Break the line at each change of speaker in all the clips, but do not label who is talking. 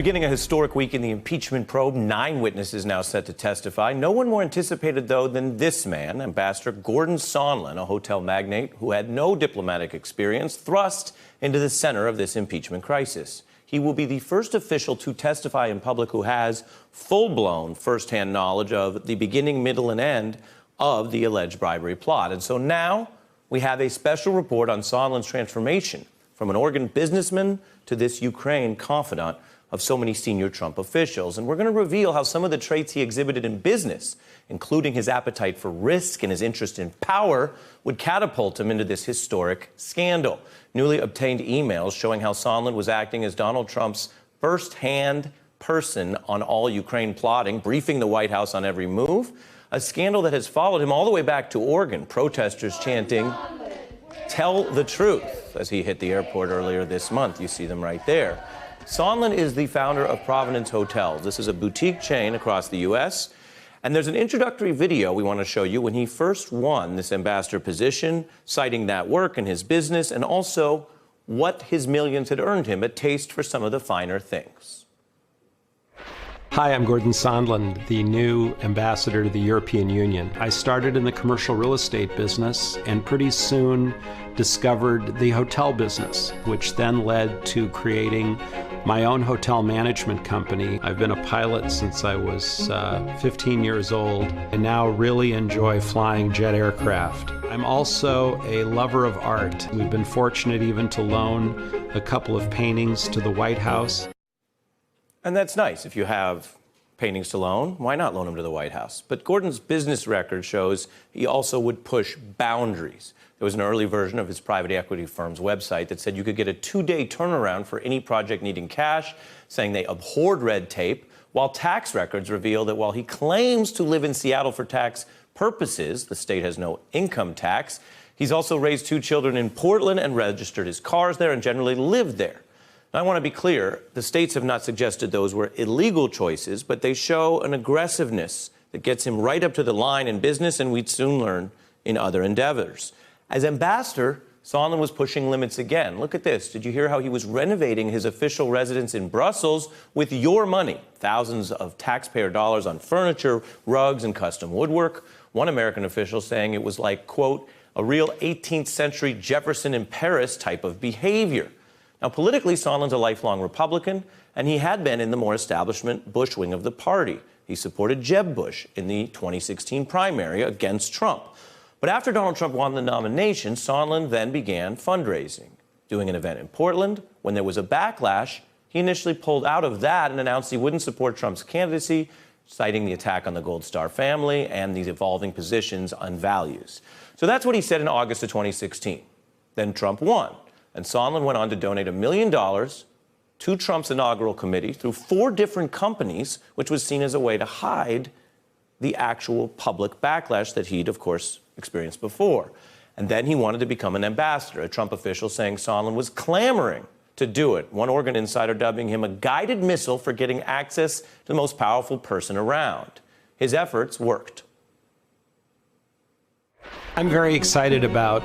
Beginning a historic week in the impeachment probe, 9 witnesses now set to testify. No one more anticipated, though, than this man, Ambassador Gordon Sondland, a hotel magnate who had no diplomatic experience, thrust into the center of this impeachment crisis. He will be the first official to testify in public who has full-blown first-hand knowledge of the beginning, middle, and end of the alleged bribery plot. And so now we have a special report on Sondland's transformation from an Oregon businessman to this Ukraine confidant of so many senior Trump officials. And we're going to reveal how some of the traits he exhibited in business, including his appetite for risk and his interest in power, would catapult him into this historic scandal. Newly obtained emails showing how Sondland was acting as Donald Trump's first-hand person on all Ukraine plotting, briefing the White House on every move. A scandal that has followed him all the way back to Oregon, protesters chanting, "Tell the truth," as he hit the airport earlier this month. You see them right there. Sondland is the founder of Providence Hotels. This is a boutique chain across the U.S., and there's an introductory video we want to show you when he first won this ambassador position, citing that work and his business, and also what his millions had earned him, a taste for some of the finer things.
Hi, I'm Gordon Sondland, the new ambassador to the European Union. I started in the commercial real estate business and pretty soon discovered the hotel business, which then led to creating my own hotel management company. I've been a pilot since I was 15 years old and now really enjoy flying jet aircraft. I'm also a lover of art. We've been fortunate even to loan a couple of paintings to the White House.
And that's nice. If you have paintings to loan, why not loan them to the White House? But Gordon's business record shows he also would push boundaries. There was an early version of his private equity firm's website that said you could get a 2-day turnaround for any project needing cash, saying they abhorred red tape, while tax records reveal that while he claims to live in Seattle for tax purposes, the state has no income tax, he's also raised 2 children in Portland and registered his cars there and generally lived there. Now, I want to be clear, the states have not suggested those were illegal choices, but they show an aggressiveness that gets him right up to the line in business, and we'd soon learn in other endeavors. As ambassador, Sondland was pushing limits again. Look at this. Did you hear how he was renovating his official residence in Brussels with your money? Thousands of taxpayer dollars on furniture, rugs, and custom woodwork. One American official saying it was like, quote, a real 18th century Jefferson in Paris type of behavior. Now, politically, Sondland's a lifelong Republican, and he had been in the more establishment Bush wing of the party. He supported Jeb Bush in the 2016 primary against Trump. But after Donald Trump won the nomination, Sondland then began fundraising, doing an event in Portland. When there was a backlash, he initially pulled out of that and announced he wouldn't support Trump's candidacy, citing the attack on the Gold Star family and these evolving positions on values. So that's what he said in August of 2016. Then Trump won. And Sondland went on to donate $1 million to Trump's inaugural committee through 4 different companies, which was seen as a way to hide the actual public backlash that he'd, of course, experienced before. And then he wanted to become an ambassador, a Trump official saying Sondland was clamoring to do it. One Oregon insider dubbing him a guided missile for getting access to the most powerful person around. His efforts worked.
I'm very excited about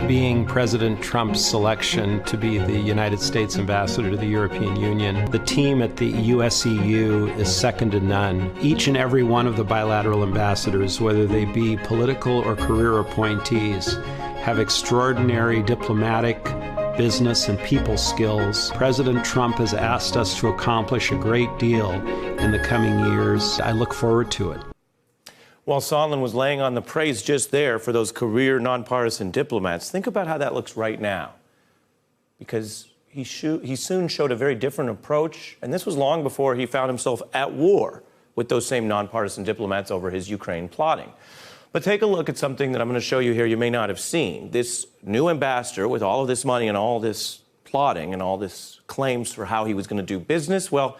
being President Trump's selection to be the United States ambassador to the European Union. The team at the US-EU is second to none. Each and every one of the bilateral ambassadors, whether they be political or career appointees, have extraordinary diplomatic, business, and people skills. President Trump has asked us to accomplish a great deal in the coming years. I look forward to it.
While Sondland was laying on the praise just there for those career nonpartisan diplomats, think about how that looks right now. Because he soon showed a very different approach, and this was long before he found himself at war with those same nonpartisan diplomats over his Ukraine plotting. But take a look at something that I'm going to show you here you may not have seen. This new ambassador with all of this money and all this plotting and all this claims for how he was going to do business, well,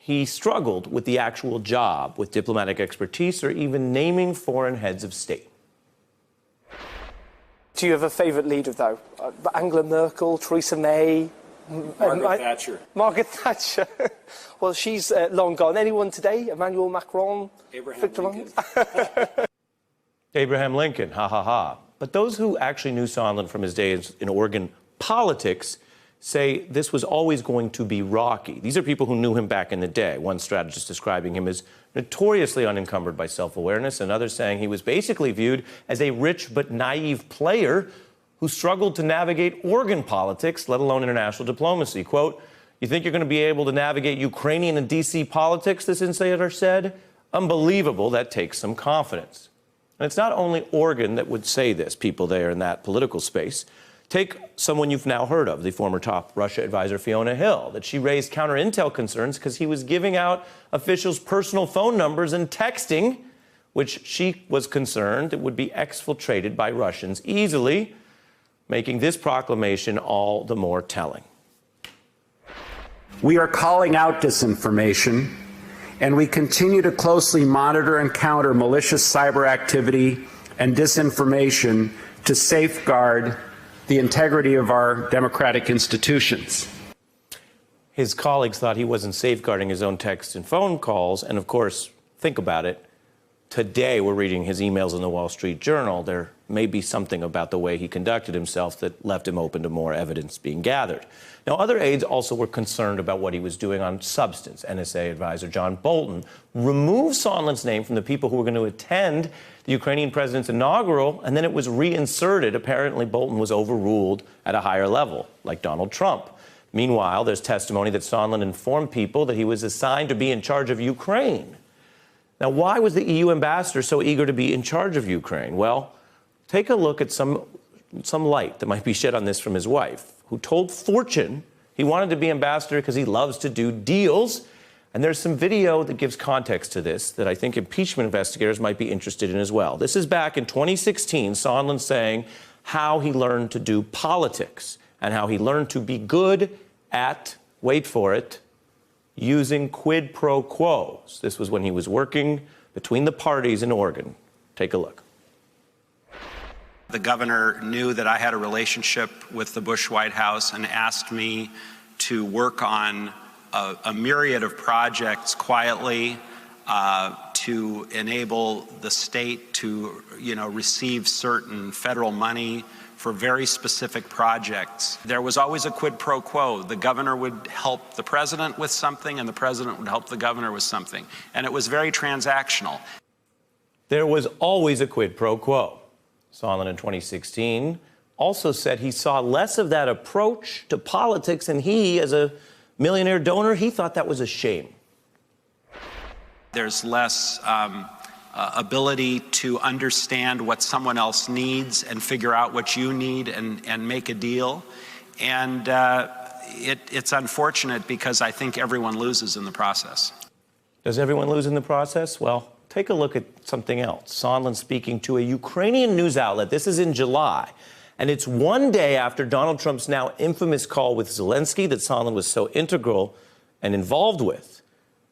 he struggled with the actual job, with diplomatic expertise, or even naming foreign heads of state.
Do you have a favourite leader, though? Angela Merkel, Theresa May?
Margaret Thatcher.
Margaret Thatcher. Well, she's long gone. Anyone today? Emmanuel Macron?
Abraham Lincoln.
Abraham Lincoln, ha ha ha. But those who actually knew Sondland from his days in Oregon politics say this was always going to be rocky. These are people who knew him back in the day. One strategist describing him as notoriously unencumbered by self-awareness, and others saying he was basically viewed as a rich but naive player who struggled to navigate organ politics, let alone international diplomacy. Quote, "You think you're going to be able to navigate Ukrainian and D.C. politics," this insider said? Unbelievable. That takes some confidence. And it's not only Oregon that would say this, people there in that political space. Take someone you've now heard of, the former top Russia advisor Fiona Hill, that she raised counter-intel concerns because he was giving out officials' personal phone numbers and texting, which she was concerned it would be exfiltrated by Russians easily, making this proclamation all the more telling.
We are calling out disinformation, and we continue to closely monitor and counter malicious cyber activity and disinformation to safeguard the integrity of our democratic institutions.
His colleagues thought he wasn't safeguarding his own texts and phone calls, and of course, think about it. Today, we're reading his emails in the Wall Street Journal. There may be something about the way he conducted himself that left him open to more evidence being gathered. Now, other aides also were concerned about what he was doing on substance. NSA advisor John Bolton removed Sondland's name from the people who were going to attend the Ukrainian president's inaugural, and then it was reinserted. Apparently, Bolton was overruled at a higher level, like Donald Trump. Meanwhile, there's testimony that Sondland informed people that he was assigned to be in charge of Ukraine. Now, why was the EU ambassador so eager to be in charge of Ukraine? Well, take a look at some light that might be shed on this from his wife, who told Fortune he wanted to be ambassador because he loves to do deals. And there's some video that gives context to this that I think impeachment investigators might be interested in as well. This is back in 2016, Sondland saying how he learned to do politics and how he learned to be good at, wait for it, using quid pro quos. This was when he was working between the parties in Oregon. Take a look.
The governor knew that I had a relationship with the Bush White House and asked me to work on a myriad of projects quietly to enable the state to, receive certain federal money for very specific projects. There was always a quid pro quo. The governor would help the president with something, and the president would help the governor with something. And it was very transactional.
There was always a quid pro quo. Sondland in 2016 also said he saw less of that approach to politics, and he, as a millionaire donor, he thought that was a shame.
There's less ability to understand what someone else needs and figure out what you need and make a deal. And it's unfortunate because I think everyone loses in the process.
Does everyone lose in the process? Well, take a look at something else. Sondland speaking to a Ukrainian news outlet. This is in July. And it's one day after Donald Trump's now infamous call with Zelensky that Sondland was so integral and involved with.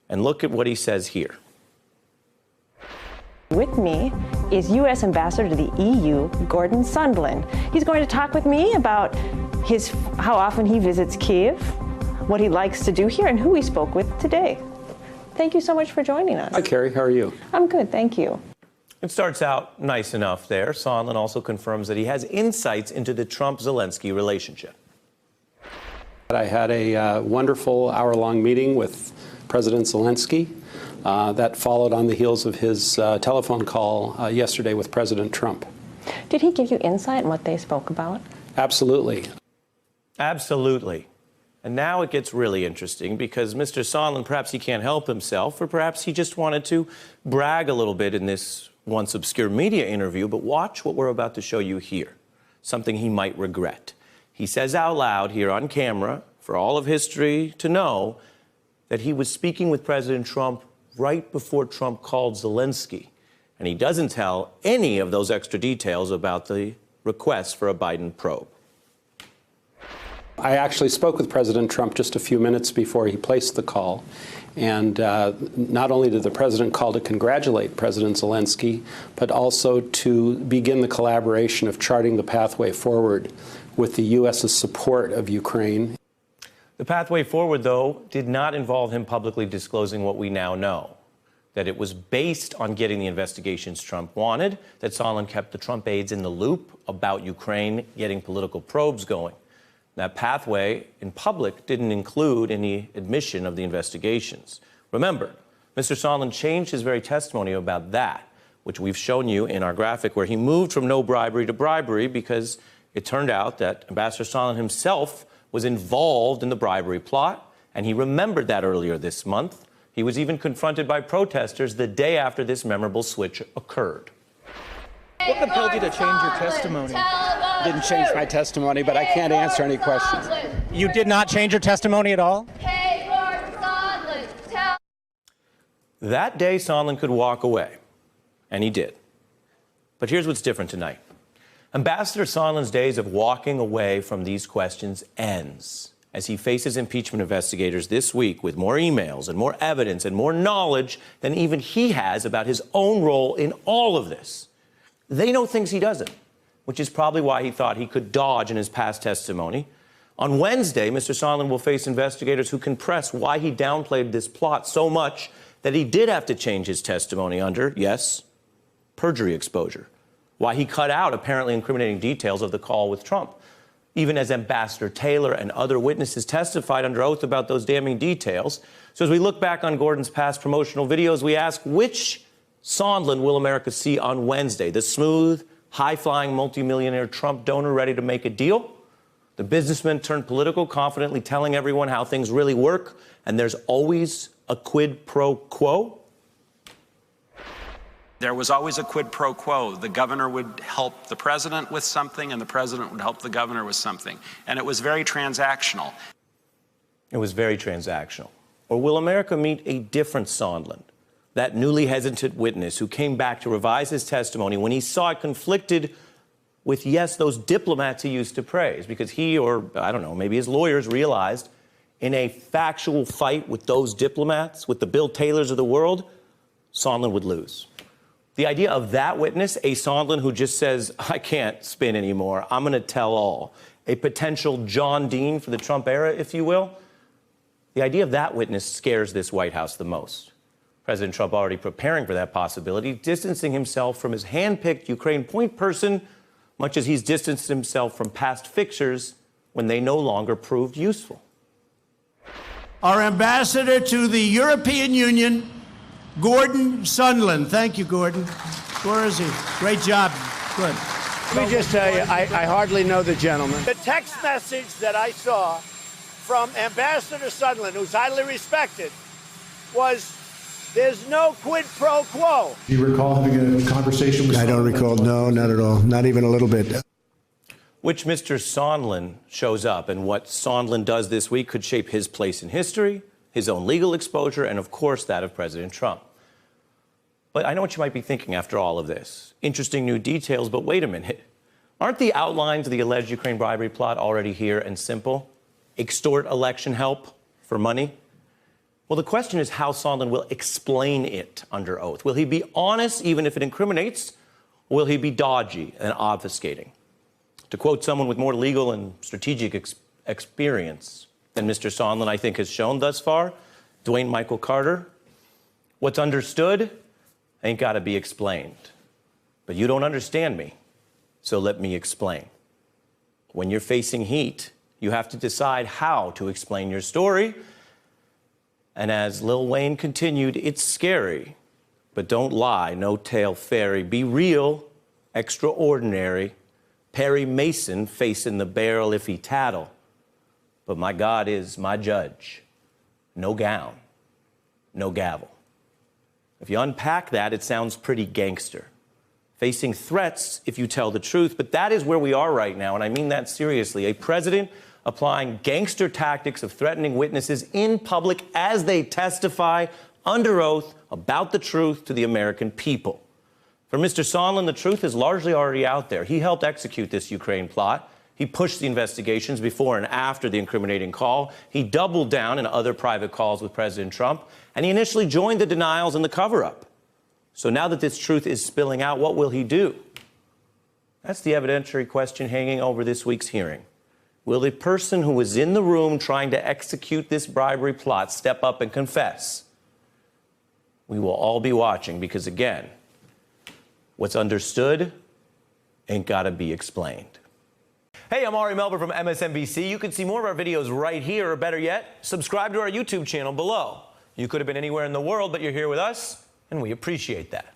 And look at what he says here.
With me is U.S. Ambassador to the EU, Gordon Sondland. He's going to talk with me about how often he visits Kyiv, what he likes to do here, and who he spoke with today. Thank you so much for joining us.
Hi, Carrie. How are you?
I'm good, thank you.
It starts out nice enough there. Sondland also confirms that he has insights into the Trump-Zelensky relationship.
I had a wonderful hour-long meeting with President Zelensky. That followed on the heels of his telephone call yesterday with President Trump.
Did he give you insight on what they spoke about?
Absolutely.
Absolutely. And now it gets really interesting because Mr. Sondland, perhaps he can't help himself, or perhaps he just wanted to brag a little bit in this once obscure media interview, but watch what we're about to show you here, something he might regret. He says out loud here on camera, for all of history to know, that he was speaking with President Trump right before Trump called Zelensky. And he doesn't tell any of those extra details about the request for a Biden probe.
I actually spoke with President Trump just a few minutes before he placed the call. And not only did the president call to congratulate President Zelensky, but also to begin the collaboration of charting the pathway forward with the U.S.'s support of Ukraine.
The pathway forward, though, did not involve him publicly disclosing what we now know, that it was based on getting the investigations Trump wanted, that Sondland kept the Trump aides in the loop about Ukraine getting political probes going. That pathway in public didn't include any admission of the investigations. Remember, Mr. Sondland changed his very testimony about that, which we've shown you in our graphic, where he moved from no bribery to bribery because it turned out that Ambassador Sondland himself was involved in the bribery plot, and he remembered that earlier this month. He was even confronted by protesters the day after this memorable switch occurred.
What compelled you to change your testimony?
Didn't change my testimony, but I can't answer any questions.
You did not change your testimony at all?
That day, Sondland could walk away, and he did. But here's what's different tonight. Ambassador Sondland's days of walking away from these questions ends as he faces impeachment investigators this week with more emails and more evidence and more knowledge than even he has about his own role in all of this. They know things he doesn't, which is probably why he thought he could dodge in his past testimony. On Wednesday, Mr. Sondland will face investigators who can press why he downplayed this plot so much that he did have to change his testimony under, yes, perjury exposure. Why he cut out apparently incriminating details of the call with Trump, even as Ambassador Taylor and other witnesses testified under oath about those damning details. So as we look back on Gordon's past promotional videos, we ask, which Sondland will America see on Wednesday? The smooth, high-flying multimillionaire Trump donor ready to make a deal? The businessman turned political, confidently telling everyone how things really work, and there's always a quid pro quo?
There was always a quid pro quo. The governor would help the president with something, and the president would help the governor with something. And it was very transactional.
It was very transactional. Or will America meet a different Sondland, that newly hesitant witness who came back to revise his testimony when he saw it conflicted with, yes, those diplomats he used to praise, because he, or I don't know, maybe his lawyers realized in a factual fight with those diplomats, with the Bill Taylors of the world, Sondland would lose. The idea of that witness, a Sondland who just says, I can't spin anymore, I'm going to tell all, a potential John Dean for the Trump era, if you will, the idea of that witness scares this White House the most. President Trump already preparing for that possibility, distancing himself from his hand-picked Ukraine point person, much as he's distanced himself from past fixers when they no longer proved useful.
Our ambassador to the European Union, Gordon Sondland. Thank you, Gordon. Where is he? Great job. Good.
Let me just tell you, I hardly know the gentleman.
The text message that I saw from Ambassador Sondland, who's highly respected, was there's no quid pro quo.
Do you recall having a conversation with
I don't recall. No, not at all. Not even a little bit.
Which Mr. Sondland shows up, and what Sondland does this week could shape his place in history, his own legal exposure, and of course that of President Trump. But I know what you might be thinking after all of this. Interesting new details, but wait a minute. Aren't the outlines of the alleged Ukraine bribery plot already here and simple? Extort election help for money? Well, the question is how Sondland will explain it under oath. Will he be honest even if it incriminates, or will he be dodgy and obfuscating? To quote someone with more legal and strategic experience than Mr. Sondland, I think, has shown thus far, Dwayne Michael Carter, what's understood ain't got to be explained. But you don't understand me, so let me explain. When you're facing heat, you have to decide how to explain your story. And as Lil Wayne continued, it's scary, but don't lie, no tale fairy. Be real, extraordinary. Perry Mason facing the barrel if he tattle. But my God is my judge. No gown, no gavel. If you unpack that, it sounds pretty gangster. Facing threats if you tell the truth, but that is where we are right now, and I mean that seriously. A president applying gangster tactics of threatening witnesses in public as they testify under oath about the truth to the American people. For Mr. Sondland, the truth is largely already out there. He helped execute this Ukraine plot. He pushed the investigations before and after the incriminating call. He doubled down in other private calls with President Trump, and he initially joined the denials and the cover-up. So now that this truth is spilling out, what will he do? That's the evidentiary question hanging over this week's hearing. Will the person who was in the room trying to execute this bribery plot step up and confess? We will all be watching because, again, what's understood ain't got to be explained. Hey, I'm Ari Melber from MSNBC. You can see more of our videos right here, or better yet, subscribe to our YouTube channel below. You could have been anywhere in the world, but you're here with us, and we appreciate that.